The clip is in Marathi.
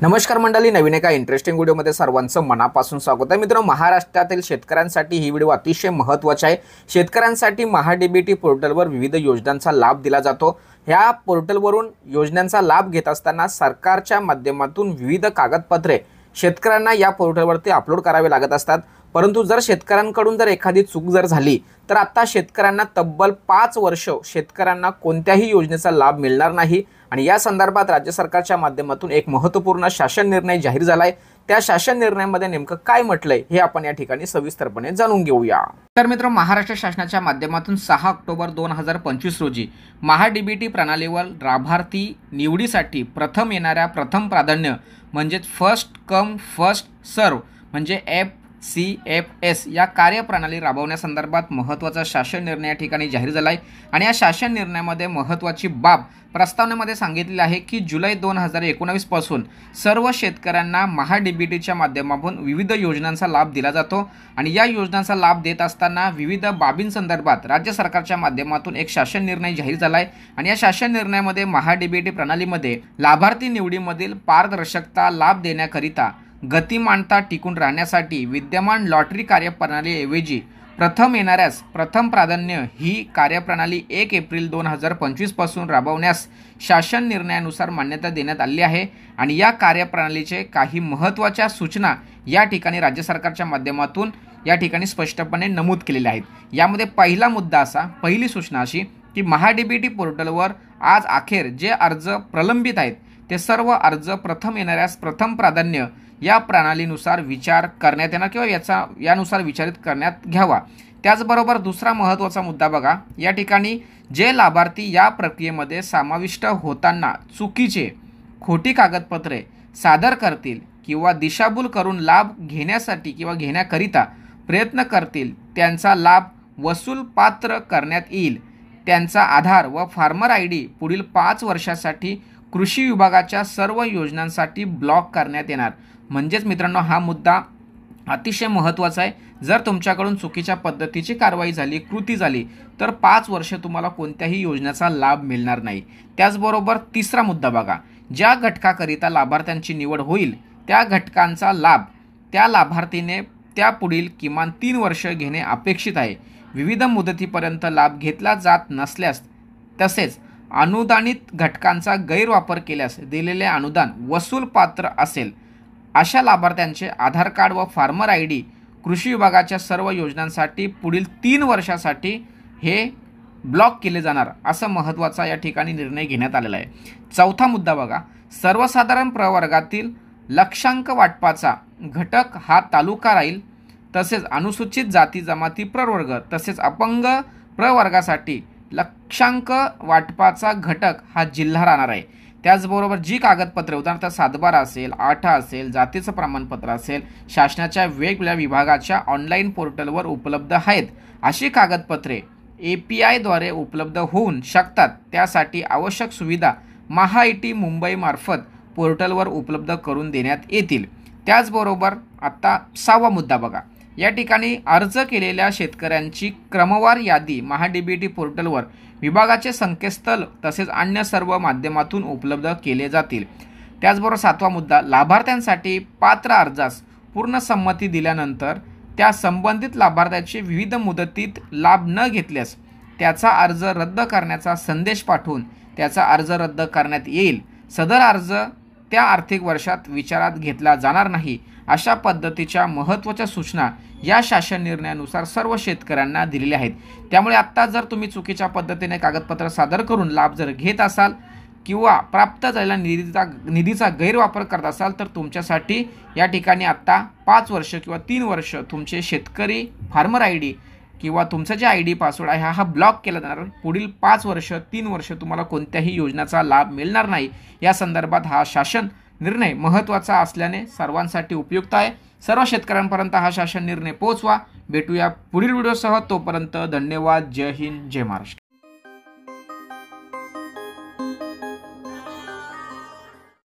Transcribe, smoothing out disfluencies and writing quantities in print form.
नमस्कार मंडळी, नवीन एका इंटरेस्टिंग व्हिडिओमध्ये सर्वांचं मनापासून स्वागत आहे। मित्रांनो, महाराष्ट्रातील शेतकऱ्यांसाठी ही व्हिडिओ अतिशय महत्त्वाची आहे। शेतकऱ्यांसाठी महाडीबीटी पोर्टलवर विविध योजनांचा लाभ दिला जातो। ह्या पोर्टलवरून योजनांचा लाभ घेत असताना सरकारच्या माध्यमातून विविध कागदपत्रे शेतकऱ्यांना या पोर्टलवरती अपलोड करावे लागत असतात। परंतु जर शेतकऱ्यांकडून एखादी चूक झाली तर आता शेतकऱ्यांना तब्बल 5 वर्ष शेतकऱ्यांना कोणत्याही योजनेचा लाभ मिळणार नाही। आणि या संदर्भात राज्य सरकारच्या माध्यमातून एक महत्त्वपूर्ण शासन निर्णय जाहीर झालाय। त्या शासन निर्णयामध्ये नेमकं काय म्हटलंय हे आपण या ठिकाणी सविस्तरपणे जाणून घेऊया। तर मित्रांनो, महाराष्ट्र शासनाच्या माध्यमातून 6 ऑक्टोबर 2025 रोजी महाडीबीटी प्रणालीवर लाभार्थी निवडीसाठी प्रथम येणाऱ्या प्रथम प्राधान्य म्हणजे फर्स्ट कम फर्स्ट सर्व म्हणजे FCFS या कार्यप्रणाली राबवण्यासंदर्भात महत्त्वाचा शासन निर्णय या ठिकाणी जाहीर झाला आहे। आणि या शासन निर्णयामध्ये महत्त्वाची बाब प्रस्तावनेमध्ये सांगितलेली आहे की जुलै 2019 पासून सर्व शेतकऱ्यांना महाडीबीटीच्या माध्यमातून विविध योजनांचा लाभ दिला जातो। आणि या योजनांचा लाभ देत असताना विविध बाबींसंदर्भात राज्य सरकारच्या माध्यमातून एक शासन निर्णय जाहीर झाला आहे। आणि या शासन निर्णयामध्ये महाडीबीटी प्रणालीमध्ये लाभार्थी निवडीमधील पारदर्शकता लाभ देण्याकरिता गतिमानता टिकून राहण्यासाठी विद्यमान लॉटरी कार्यप्रणालीऐवजी प्रथम येणाऱ्यास प्रथम प्राधान्य ही कार्यप्रणाली 1 एप्रिल 2025 पासून राबवण्यास शासन निर्णयानुसार मान्यता देण्यात आली आहे। आणि या कार्यप्रणालीचे काही महत्त्वाच्या सूचना या ठिकाणी राज्य सरकारच्या माध्यमातून या ठिकाणी स्पष्टपणे नमूद केलेल्या आहेत। यामध्ये पहिली सूचना अशी की महाडीबीटी पोर्टलवर आज अखेर जे अर्ज प्रलंबित आहेत ते सर्व अर्ज प्रथम येणाऱ्यास प्रथम प्राधान्य या प्रणालीनुसार विचार करण्यात येणार किंवा यानुसार विचारित करण्यात घ्यावा। त्याचबरोबर दुसरा महत्त्वाचा मुद्दा बघा, या ठिकाणी जे लाभार्थी या प्रक्रियेमध्ये समाविष्ट होताना चुकीचे खोटी कागदपत्रे सादर करतील किंवा दिशाभूल करून लाभ घेण्यासाठी किंवा घेण्याकरिता प्रयत्न करतील त्यांचा लाभ वसूल पात्र करण्यात येईल। त्यांचा आधार व फार्मर ID पुढील 5 वर्षासाठी कृषी विभागाच्या सर्व योजनांसाठी ब्लॉक करण्यात येणार। म्हणजेच मित्रांनो, हा मुद्दा अतिशय महत्त्वाचा आहे। जर तुमच्याकडून चुकीच्या पद्धतीची कारवाई झाली, कृती झाली तर 5 वर्ष तुम्हाला कोणत्याही योजनेचा लाभ मिळणार नाही। त्याचबरोबर तिसरा मुद्दा बघा, ज्या घटकाकरिता लाभार्थ्यांची निवड होईल त्या घटकांचा लाभ त्या लाभार्थीने त्यापुढील किमान 3 वर्ष घेणे अपेक्षित आहे। विविध मुदतीपर्यंत लाभ घेतला जात नसल्यास तसेच अनुदानित घटकांचा गैरवापर केल्यास दिलेले अनुदान वसूल पात्र असेल अशा लाभार्थ्यांचे आधार कार्ड व फार्मर ID कृषी विभागाच्या सर्व योजनांसाठी पुढील 3 वर्षासाठी हे ब्लॉक केले जाणार असा महत्त्वाचा या ठिकाणी निर्णय घेण्यात आलेला आहे। चौथा मुद्दा बघा, सर्वसाधारण प्रवर्गातील लक्षांक वाटपाचा घटक हा तालुका राहील। तसेच अनुसूचित जाती जमाती प्रवर्ग तसेच अपंग प्रवर्गासाठी लक्षांक वाटपाचा घटक हा जिल्हा राहणार आहे। त्याचबरोबर जी कागदपत्रे उदाहरणार्थ सातबारा असेल, आठा असेल, जातीचं प्रमाणपत्र असेल शासनाच्या वेगवेगळ्या विभागाच्या ऑनलाईन पोर्टलवर उपलब्ध आहेत अशी कागदपत्रे API द्वारे उपलब्ध होऊन शकतात। त्यासाठी आवश्यक सुविधा महाIT मुंबई मार्फत पोर्टलवर उपलब्ध करून देण्यात येतील। त्याचबरोबर आता 6वा मुद्दा बघा, या ठिकाणी अर्ज केलेल्या शेतकऱ्यांची क्रमवार यादी महाडीबीटी पोर्टलवर विभागाचे संकेतस्थळ तसेच अन्य सर्व माध्यमातून उपलब्ध केले जातील। त्याचबरोबर 7वा मुद्दा, लाभार्थ्यांसाठी पात्र अर्जास पूर्ण संमती दिल्यानंतर त्या संबंधित लाभार्थ्याचे विविध मुदतीत लाभ न घेतल्यास त्याचा अर्ज रद्द करण्याचा संदेश पाठवून त्याचा अर्ज रद्द करण्यात येईल। सदर अर्ज त्या आर्थिक वर्षात विचारात घेतला जाणार नाही अशा पद्धतीच्या महत्त्वाच्या सूचना या शासन निर्णयानुसार सर्व शेतकऱ्यांना दिलेल्या आहेत। त्यामुळे आता जर तुम्ही चुकीच्या पद्धतीने कागदपत्र सादर करून लाभ जर घेत असाल किंवा प्राप्त झालेल्या निधीचा गैरवापर करत असाल तर तुमच्यासाठी या ठिकाणी आता 5 वर्ष किंवा 3 वर्ष तुमचे शेतकरी फार्मर ID किंवा तुमचं जे ID पासवर्ड आहे हा ब्लॉक केला जाणार। पुढील 5 वर्ष 3 वर्ष तुम्हाला कोणत्याही योजनेचा लाभ मिळणार नाही। या संदर्भात हा शासन निर्णय महत्त्वाचा असल्याने सर्वांसाठी उपयुक्त आहे। सर्व शेतकऱ्यांपर्यंत हा शासन निर्णय पोहोचवा। भेटूया पुढील व्हिडिओसह, तोपर्यंत धन्यवाद। जय हिंद, जय महाराष्ट्र।